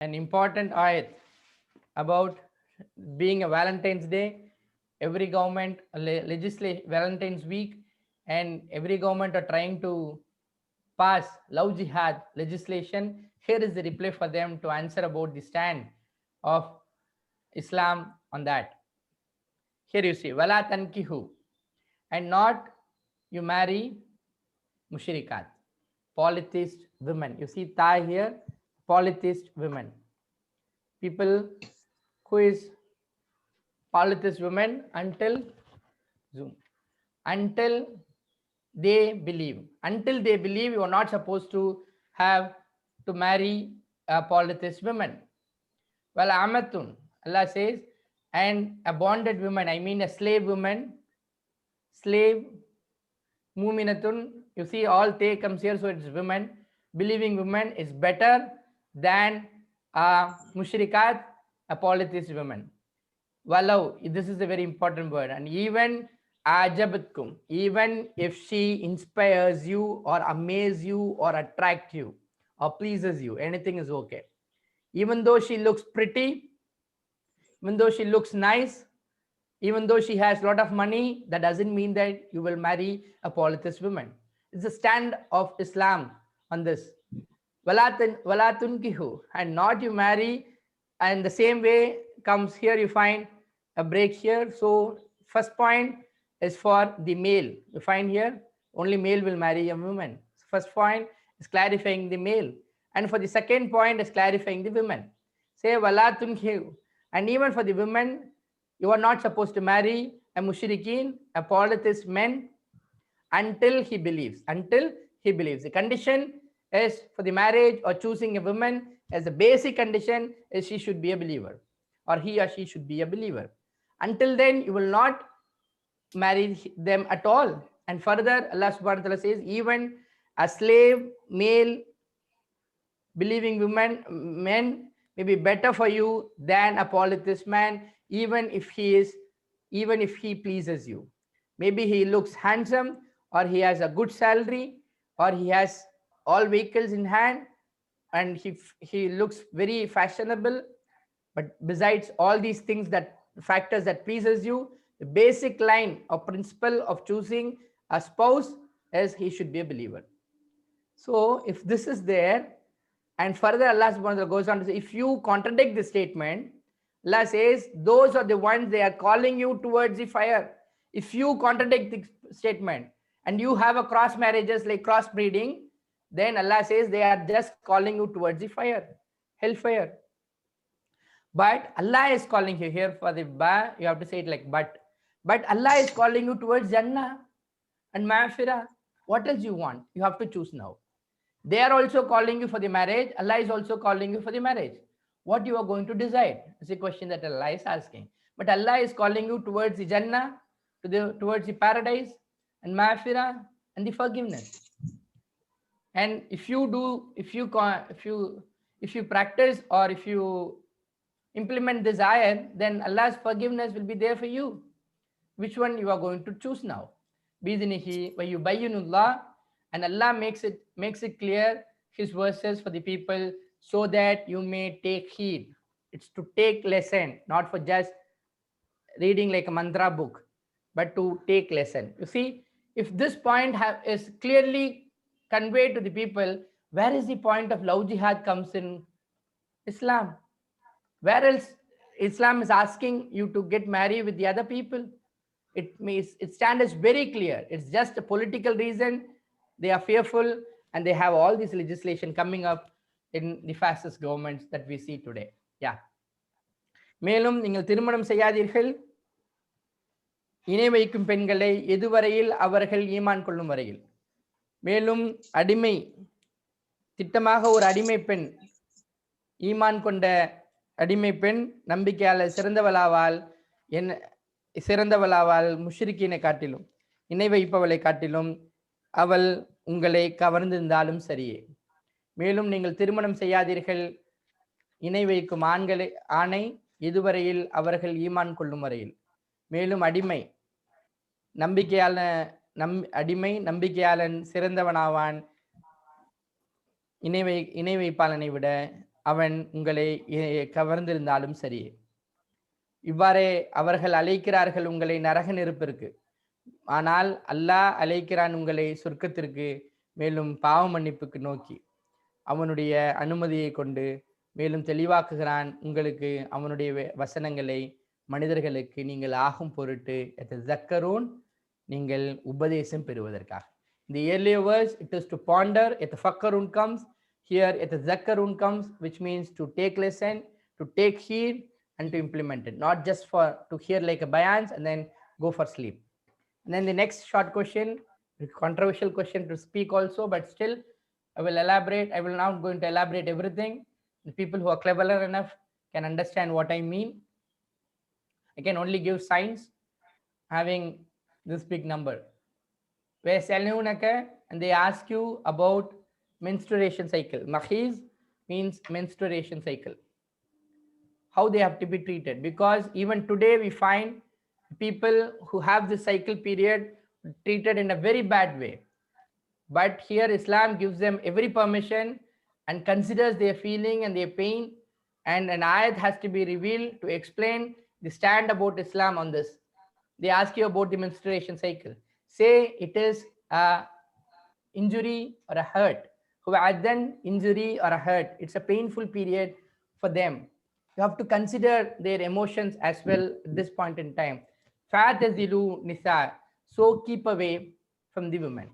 an important ayat about being a Valentine's Day. Every government legislate Valentine's week, and every government are trying to pass love jihad legislation. Here is the reply for them to answer about the stand of Islam on that. Here you see, wala tankihu, and not you marry mushrikat, polytheist women. You see ta here, polytheist women, people who is polytheist women until zoom, until they believe you are not supposed to have to marry a polytheist women. Well, amatun, Allah says, and a bonded woman, I mean a slave woman, slave, muminatun. You see, all te comes here, so it's women. Believing women is better than mushrikat, a polytheist woman. Walau, this is a very important word, and even ajabatkum, even if she inspires you or amazes you or attract you or pleases you, anything is okay. Even though she looks pretty, even though she looks nice, even though she has a lot of money, that doesn't mean that you will marry a polytheist woman. It's the stand of Islam on this. Walatun kihu, and not you marry. And the same way comes here, you find a break here. So first point is for the male. You find here only male will marry a woman. First point is clarifying the male, and for the second point is clarifying the women. Say walatun kihu, and even for the women, you are not supposed to marry a mushrikeen, a polytheist man, until he believes. Until he believes. The condition is for the marriage or choosing a woman, as a basic condition is she should be a believer, or he or she should be a believer. Until then, you will not marry them at all. And further, Allah subhanahu wa ta'ala says, even a slave, male, believing women, men may be better for you than a polytheist man, even if he pleases you. Maybe he looks handsome, or he has a good salary, or he has all vehicles in hand, and he looks very fashionable. But besides all these things, that factors that pleases you, the basic line or principle of choosing a spouse is he should be a believer. So if this is there, and further Allah subhanahu wa ta'ala goes on to say, if you contradict this statement, Allah says, those are the ones they are calling you towards the fire. If you contradict the statement and you have a cross marriages like cross breeding, then Allah says they are just calling you towards the fire, hellfire. But Allah is calling you here for the ba, you have to say it like but Allah is calling you towards Jannah and Ma'firah. What else you want? You have to choose now. They are also calling you for the marriage. Allah is also calling you for the marriage. What you are going to decide? It's a question that Allah is asking. But Allah is calling you towards the Jannah, towards the paradise and Ma'firah and the forgiveness. And if you practice, or if you implement this ayat, then Allah's forgiveness will be there for you. Which one you are going to choose now? Bidinihi wa yubayyinullah, and Allah makes it clear his verses for the people, so that you may take heed. It's to take lesson, not for just reading like a mantra book, but to take lesson. You see, if this point is clearly conveyed to the people, where is the point of love jihad comes in Islam? Where else Islam is asking you to get married with the other people? It stands very clear. It's just a political reason. They are fearful, and they have all this legislation coming up in the fascist governments that we see today. Yeah. மேலும் நீங்கள் திருமணம் செய்யாதீர்கள் இணை வைக்கும் பெண்களை எதுவரையில் அவர்கள் ஈமான் கொள்ளும் வரையில். மேலும் அடிமை, திட்டமாக ஒரு அடிமை பெண், ஈமான் கொண்ட அடிமை பெண் நம்பிக்கையாளர் சிறந்தவளாவால் முஷ்ரிக்கீனை காட்டிலும், இணை வைப்பவளை காட்டிலும் அவள் உங்களை கவர்ந்திருந்தாலும் சரியே. மேலும் நீங்கள் திருமணம் செய்யாதீர்கள் இணை வைக்கும் ஆணை எதுவரையில் அவர்கள் ஈமான் கொள்ளும் வரையில். மேலும் அடிமை நம்பிக்கையாளன் சிறந்தவனாவான் இணை வைப்பாளனை விட, அவன் உங்களை கவர்ந்திருந்தாலும் சரி. இவ்வாறே அவர்கள் அழைக்கிறார்கள் உங்களை நரக நெருப்பிற்கு, ஆனால் அல்லாஹ் அழைக்கிறான் உங்களை சொர்க்கத்திற்கு, மேலும் பாவ மன்னிப்புக்கு நோக்கி அவனுடைய அனுமதியை கொண்டு மேலும் தெளிவாக்குகிறான் உங்களுக்கு அவனுடைய வசனங்களை மனிதர்களுக்கு நீங்கள் ஆகும் பொருட்டு எத்தக்கரூன் நீங்கள் உபதேசம் பெறுவதற்காக. In the earlier verse it is to ponder, etafakkarun comes here, etazakkarun comes, which means to take lesson, to take heed and to implement it, not just for to hear like a bayans and then go for sleep. And then the next short question, controversial question to speak also, but still I will elaborate. I will now going to elaborate everything. The people who are clever enough can understand what I mean. I can only give signs having this big number. And they ask you about menstruation cycle. Mahiz means menstruation cycle. How they have to be treated. Because even today we find people who have this cycle period treated in a very bad way. But here Islam gives them every permission and considers their feeling and their pain, and an ayat has to be revealed to explain the stand about Islam on this. They ask you about the menstruation cycle. Say it is a injury or a hurt. Who had done injury or a hurt, it's a painful period for them. You have to consider their emotions as well at this point in time. Fa'tazilu nisa, so keep away from the women.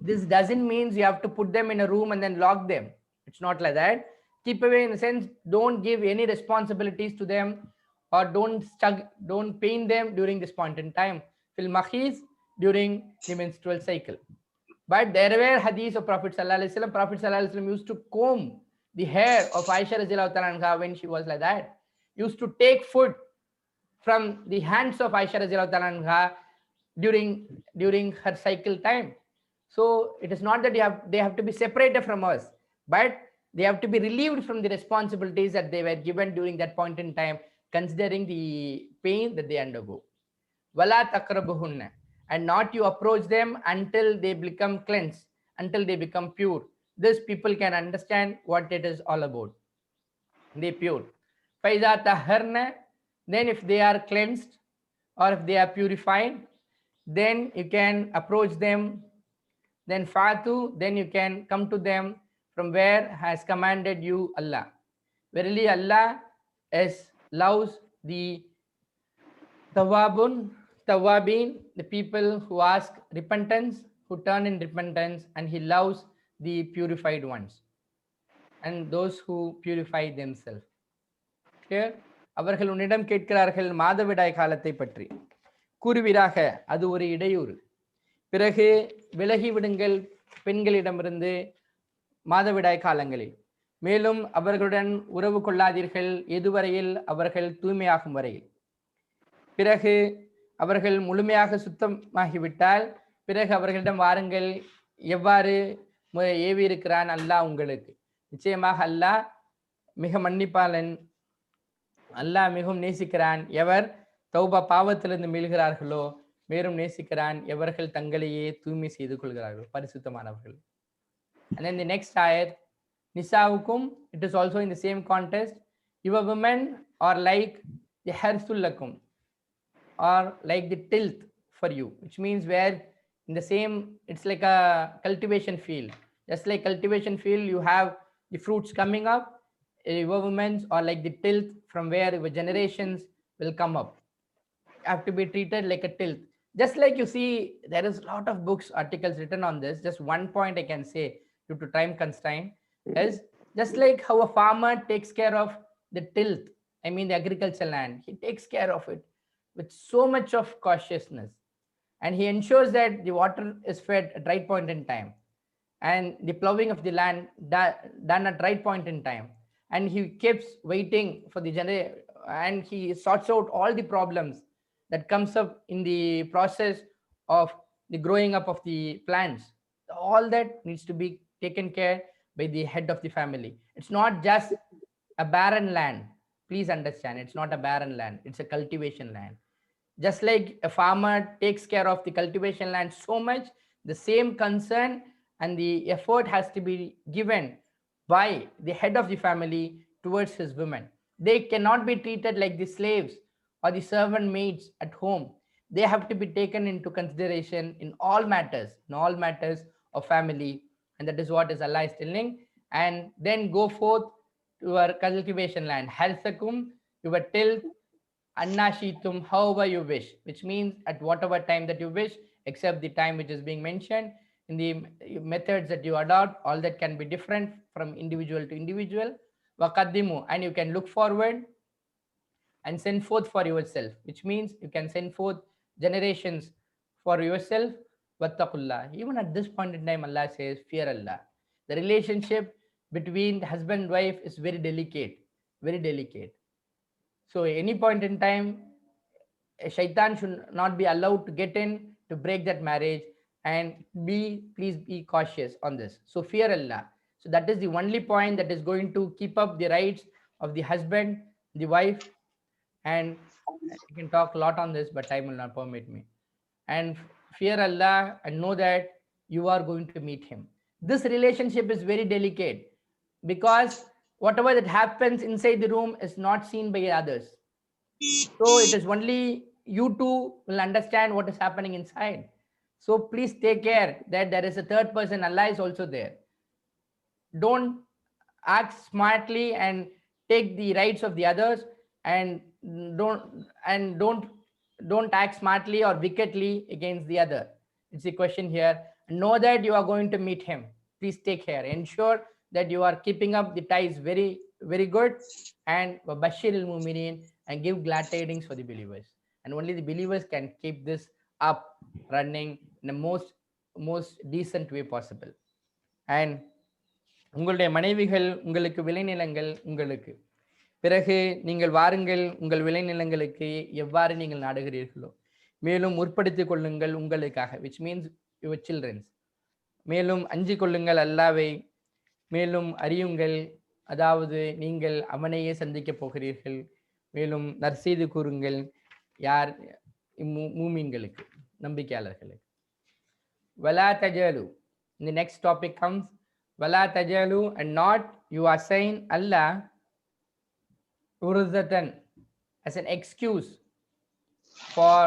This doesn't mean you have to put them in a room and then lock them. It's not like that. Keep away in the sense, don't give any responsibilities to them, or don't pain them during this point in time. Fil makhis, during the menstrual cycle. But there were hadiths of Prophet Sallallahu Alaihi Wasallam. Prophet Sallallahu Alaihi Wasallam used to comb the hair of Aisha Radhiyallahu Ta'ala anha when she was like that. Used to take food from the hands of Aisha Radhiyallahu Ta'ala anha during her cycle time. So it is not that they have to be separated from us, but they have to be relieved from the responsibilities that they were given during that point in time, considering the pain that they undergo. Wala takrabuhunna, and not you approach them until they become cleansed, until they become pure. This people can understand what it is all about. They pure. Faiza taharna, then if they are cleansed or if they are purified, then you can approach them. Then fatu, then you can come to them from where has commanded you Allah. Verily Allah loves the tawabin, the people who ask repentance, who turn in repentance, and he loves the purified ones and those who purify themselves. Clear? அவர்கள் உன்னிடம் கேட்கிறார்கள் மாதவிடாய் காலத்தை பற்றி. கூறுவீராக அது ஒரு இடையூறு. பிறகு விலகிவிடுங்கள் பெண்களிடமிருந்து மாதவிடாய் காலங்களில். மேலும் அவர்களுடன் உறவு கொள்ளாதீர்கள் எதுவரையில் அவர்கள் தூய்மையாகும் வரையில். பிறகு அவர்கள் முழுமையாக சுத்தமாகிவிட்டால் பிறகு அவர்களிடம் வாருங்கள். எவ்வாறு ஏவி இருக்கிறான் அல்லாஹ் உங்களுக்கு. நிச்சயமாக அல்லாஹ் மிக மன்னிப்பாளன், அல்லாஹ் மிகவும் நேசிக்கிறான். எவர் தௌபா பாவத்திலிருந்து மீள்கிறார்களோ மேலும் நேசிக்கிறான் எவர்கள் தங்களையே தூய்மை செய்து கொள்கிறார்கள், பரிசுத்தமானவர்கள். And then the next ayat, Nisaukum, it is also in the same context. Your women are like the harthulakum, or like the tilth for you, which means where in the same, it's like a cultivation field. Just like cultivation field, you have the fruits coming up. Your women are like the tilth from where your generations will come up. You have to be treated like a tilth. Just like you see, there is a lot of books, articles written on this. Just one point I can say due to time constraint is just like how a farmer takes care of the tilth, I mean the agricultural land. He takes care of it with so much of cautiousness, and he ensures that the water is fed at right point in time, and the plowing of the land done at right point in time, and he keeps waiting for the and he sorts out all the problems that comes up in the process of the growing up of the plants. All that needs to be taken care by the head of the family. It's not just a barren land. Please understand, it's not a barren land, it's a cultivation land. Just like a farmer takes care of the cultivation land so much, the same concern and the effort has to be given by the head of the family towards his women. They cannot be treated like the slaves or the servant maids at home. They have to be taken into consideration in all matters of family, and that is what is Allah is telling. And then go forth to your cultivation land, halsakum, your tilth, annashitum, however you wish, which means at whatever time that you wish, except the time which is being mentioned in the methods that you adopt. All that can be different from individual to individual. Waqaddimu, and you can look forward and send forth for yourself, which means you can send forth generations for yourself. Wattaqullah. Even at this point in time, Allah says, fear Allah. The relationship between husband and wife is very delicate, very delicate. So any point in time, a shaitan should not be allowed to get in to break that marriage, and please be cautious on this. So fear Allah. So that is the only point that is going to keep up the rights of the husband, the wife, and I can talk a lot on this, but time will not permit me. And fear Allah and know that you are going to meet Him. This relationship is very delicate because whatever that happens inside the room is not seen by others. So it is only you two will understand what is happening inside. So please take care that there is a third person. Allah is also there. Don't act smartly and take the rights of the others, and don't act smartly or wickedly against the other. It's the question here. Know that you are going to meet him. Please take care. Ensure that you are keeping up the ties very, very good. And Bashir al Mu'minin, and give glad tidings for the believers. And only the believers can keep this up running in the most decent way possible. And உங்களுடைய மனைவிகள் உங்களுக்கு, விளைநிலங்கள் உங்களுக்கு. பிறகு நீங்கள் வாருங்கள், உங்கள் விளைநிலங்களுக்கு எவ்வாறு நீங்கள் நாடுகிறீர்களோ மேலும் முற்படுத்திக் கொள்ளுங்கள் உங்களுக்காக, which means your children's. மேலும் அஞ்சிக் கொள்ளுங்கள் அல்லாவை, மேலும் அறியுங்கள், அதாவது நீங்கள் அவனையே சந்திக்கப் போகிறீர்கள். மேலும் நற்செய்தி கூறுங்கள் யார் மூமின்களுக்கு, நம்பிக்கையாளர்களுக்கு. வலா தஜலு. The next topic comes wala tajalu, and not you assign Allah urzatan as an excuse for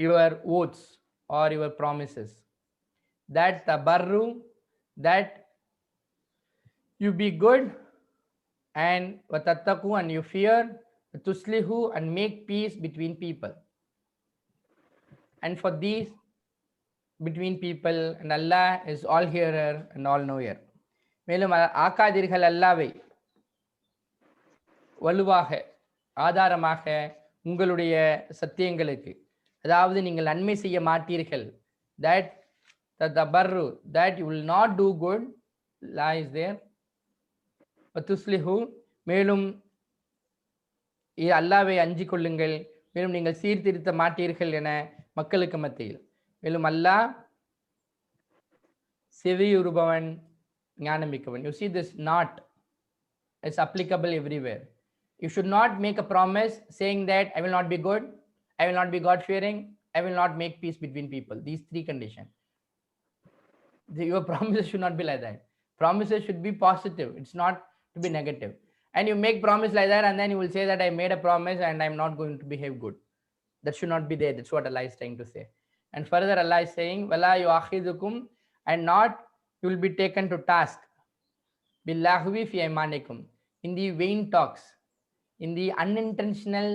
your oaths or your promises. That tabarru, that you be good, and watattaku, and you fear, tuslihu, and make peace between people. And for these between people, and Allah is all hearer and all knower. மேலும் ஆக்காதீர்கள் அல்லாவை வலுவாக ஆதாரமாக உங்களுடைய சத்தியங்களுக்கு, அதாவது நீங்கள் நன்மை செய்ய மாட்டீர்கள். that தபர்ரு, that you will not do good, la is there. துஸ்லிஹு, மேலும் அல்லாவை அஞ்சிக் கொள்ளுங்கள், மேலும் நீங்கள் சீர்திருத்த மாட்டீர்கள் என மக்களுக்கு மத்தியில். மேலும் அல்லாஹ் செவியுறுபவன், ஞானமிக்கவன். You see this not, it's applicable everywhere. You should not make a promise saying that I will not be good, I will not be God fearing, I will not make peace between people. These three conditions. Your promises should not be like that. Promises should be positive. It's not to be negative. And you make promise like that, and then you will say that I made a promise and I'm not going to behave good. That should not be there. That's what Allah is trying to say. And further Allah is saying, wala yu'akhidukum, and not you will be taken to task, billahwi fi aymanikum, in the vain talks, in the unintentional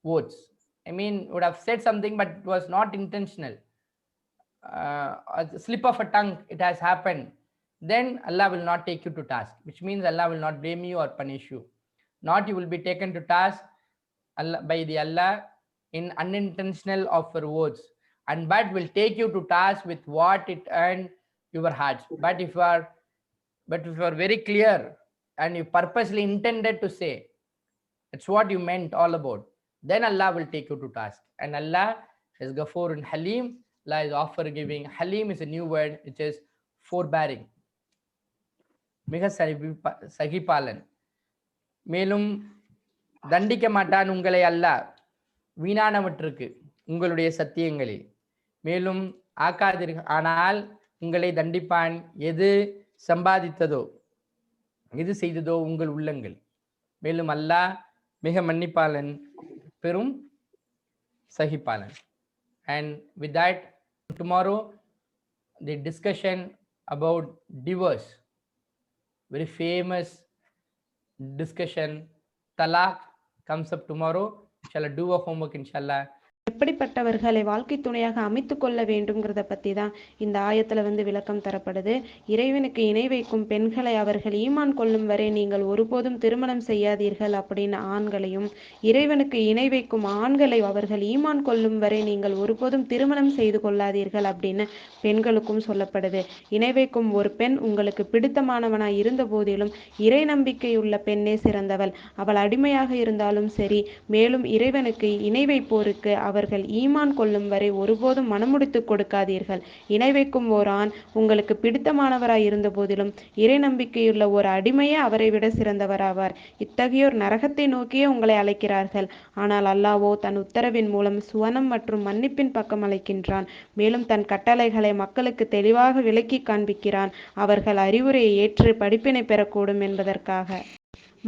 words. I mean, would have said something but it was not intentional, a slip of a tongue, it has happened. Then Allah will not take you to task, which means Allah will not blame you or punish you. Not you will be taken to task by the Allah in unintentional of your words, and but will take you to task with what it earned your hearts. But if you are very clear and you purposely intended to say it's what you meant all about, then Allah will take you to task. And Allah is Ghafoor and Halim. Allah is forgiving. Halim is a new word, which is forbearing. மிக சகிப்பாளன். மேலும் தண்டிக்க மாட்டான் உங்களை அல்லாஹ் வீணானவற்றுக்கு உங்களுடைய சத்தியங்களில். மேலும் ஆக்காதீர்கள், ஆனால் உங்களை தண்டிப்பான் எது சம்பாதித்ததோ எது செய்ததோ உங்கள் உள்ளங்கள். மேலும் அல்லாஹ் மிக மன்னிப்பாளன், பெரும் சகிப்பாளன். And with that, tomorrow the discussion about divorce, very famous discussion, talaq comes up tomorrow. Inshallah, do a homework inshallah. எப்படிப்பட்டவர்களை வாழ்க்கை துணையாக அமைத்து கொள்ள வேண்டும்ங்கிறத பற்றி தான் இந்த ஆயத்தில் விளக்கம் தரப்படுது. இறைவனுக்கு இணை வைக்கும் பெண்களை அவர்கள் ஈமான் கொள்ளும் வரை நீங்கள் ஒருபோதும் திருமணம் செய்யாதீர்கள் அப்படின்னு ஆண்களையும், இறைவனுக்கு இணை வைக்கும் ஆண்களை அவர்கள் ஈமான் கொள்ளும் வரை நீங்கள் ஒருபோதும் திருமணம் செய்து கொள்ளாதீர்கள் அப்படின்னு பெண்களுக்கும் சொல்லப்படுது. இணை வைக்கும் ஒரு பெண் உங்களுக்கு பிடித்தமானவனாய் இருந்த போதிலும் இறை நம்பிக்கையுள்ள பெண்ணே சிறந்தவள். அவள் அடிமையாக இருந்தாலும் சரி. மேலும் இறைவனுக்கு இணை வைப்போருக்கு அவர்கள் ஈமான் கொள்ளும் வரை ஒருபோதும் மனமுடித்து கொடுக்காதீர்கள். இணை வைக்கும் ஓர் ஆண் உங்களுக்கு பிடித்தமானவராய் இருந்த போதிலும் இறை நம்பிக்கையுள்ள ஒரு அடிமையே அவரை விட சிறந்தவராவார். இத்தகையோர் நரகத்தை நோக்கியே உங்களை அழைக்கிறார்கள். ஆனால் அல்லாஹ்வோ தன் உத்தரவின் மூலம் சுவனம் மற்றும் மன்னிப்பின் பக்கம் அழைக்கின்றான். மேலும் தன் கட்டளைகளை மக்களுக்கு தெளிவாக விளக்கி காண்பிக்கிறான். அவர்கள் அறிவுரையை ஏற்று படிப்பினை பெறக்கூடும் என்பதற்காக.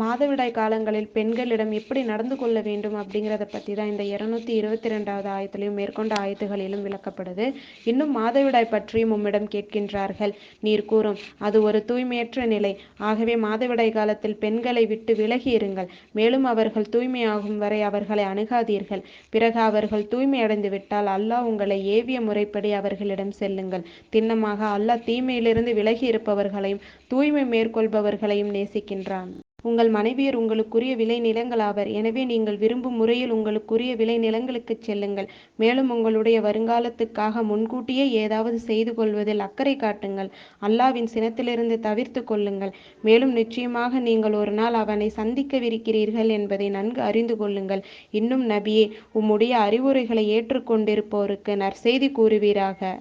மாதவிடாய் காலங்களில் பெண்களிடம் எப்படி நடந்து கொள்ள வேண்டும் அப்படிங்கிறத பற்றி தான் இந்த 222வது ஆயத்திலையும் மேற்கொண்ட ஆயத்துகளிலும் விளக்கப்படுது. இன்னும் மாதவிடாய் பற்றியும் உம்மிடம் கேட்கின்றார்கள். நீர் கூறும், அது ஒரு தூய்மையற்ற நிலை. ஆகவே மாதவிடாய் காலத்தில் பெண்களை விட்டு விலகி இருங்கள். மேலும் அவர்கள் தூய்மையாகும் வரை அவர்களை அணுகாதீர்கள். பிறகு அவர்கள் தூய்மை அடைந்து விட்டால் அல்லாஹ் உங்களை ஏவிய முறைப்படி அவர்களிடம் செல்லுங்கள். திண்ணமாக அல்லாஹ் தீமையிலிருந்து விலகி இருப்பவர்களையும் தூய்மை மேற்கொள்பவர்களையும் நேசிக்கின்றான். உங்கள் மனைவியர் உங்களுக்குரிய விளை நிலங்களாவர். எனவே நீங்கள் விரும்பும் முறையில் உங்களுக்குரிய விளை நிலங்களுக்கு செல்லுங்கள். மேலும் உங்களுடைய வருங்காலத்துக்காக முன்கூட்டியே ஏதாவது செய்து கொள்வதில் அக்கறை காட்டுங்கள். அல்லாஹ்வின் சினத்திலிருந்து தவிர்த்து கொள்ளுங்கள். மேலும் நிச்சயமாக நீங்கள் ஒரு நாள் அவனை சந்திக்கவிருக்கிறீர்கள் என்பதை நன்கு அறிந்து கொள்ளுங்கள். இன்னும் நபியே, உம்முடைய அறிவுரைகளை ஏற்றுக்கொண்டிருப்போருக்கு நற்செய்தி கூறுவீராக.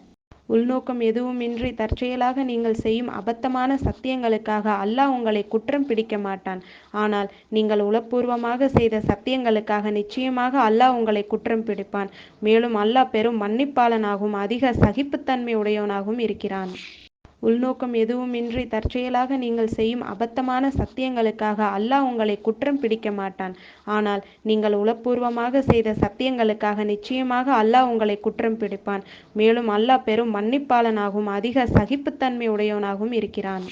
உள்நோக்கம் எதுவுமின்றி தற்செயலாக நீங்கள் செய்யும் அபத்தமான சத்தியங்களுக்காக அல்லாஹ் உங்களை குற்றம் பிடிக்க மாட்டான். ஆனால் நீங்கள் உளப்பூர்வமாக செய்த சத்தியங்களுக்காக நிச்சயமாக அல்லாஹ் உங்களை குற்றம் பிடிப்பான். மேலும் அல்லாஹ் பெரும் மன்னிப்பாளனாகவும் அதிக சகிப்புத்தன்மை உடையவனாகவும் இருக்கிறான். உள்நோக்கம் எதுவுமின்றி தற்செயலாக நீங்கள் செய்யும் அபத்தமான சத்தியங்களுக்காக அல்லாஹ் உங்களை குற்றம் பிடிக்க மாட்டான். ஆனால் நீங்கள் உளப்பூர்வமாக செய்த சத்தியங்களுக்காக நிச்சயமாக அல்லாஹ் உங்களை குற்றம் பிடிப்பான். மேலும் அல்லாஹ் பெரும் மன்னிப்பாளனாகவும் அதிக சகிப்புத்தன்மை உடையவனாகவும் இருக்கிறான்.